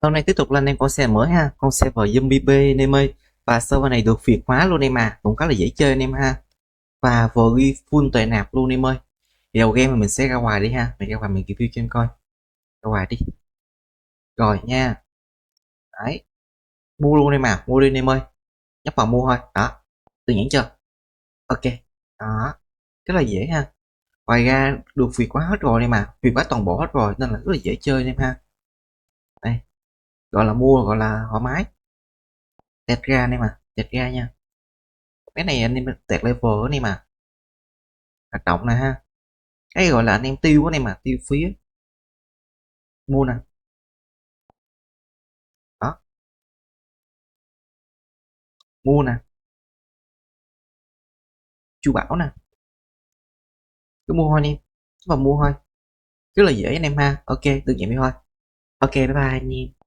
Hôm nay tiếp tục lên em con xe mới ha, con server Zombie B anh em ơi. Và server này được việt hóa luôn em à, cũng khá là dễ chơi anh em ha. Và vừa ghi full tệ nạp luôn em ơi. Thì đầu game mình sẽ ra ngoài đi ha, mình ra ngoài mình review cho em coi. Ra ngoài đi. Rồi nha. Đấy, mua luôn em à, mua đi anh em ơi. Nhấp vào mua thôi, đó. Tự nhãn chưa? Ok. Đó, rất là dễ ha. Ngoài ra được việt hóa hết rồi em à, việt hóa toàn bộ hết rồi nên là rất là dễ chơi anh em ha. Đây, gọi là mua gọi là thoải mái. Tẹt ra anh em à, tẹt ra nha. Cái này anh em tẹt level anh em à, hoạt động nè ha, cái gọi là anh em tiêu anh em mà tiêu phí á. Mua nè, đó, mua nè, chu bảo nè, cứ mua thôi anh em, và mua thôi, rất là dễ anh em ha. Ok, đơn giản vậy thôi. Ok, bye bye anh em.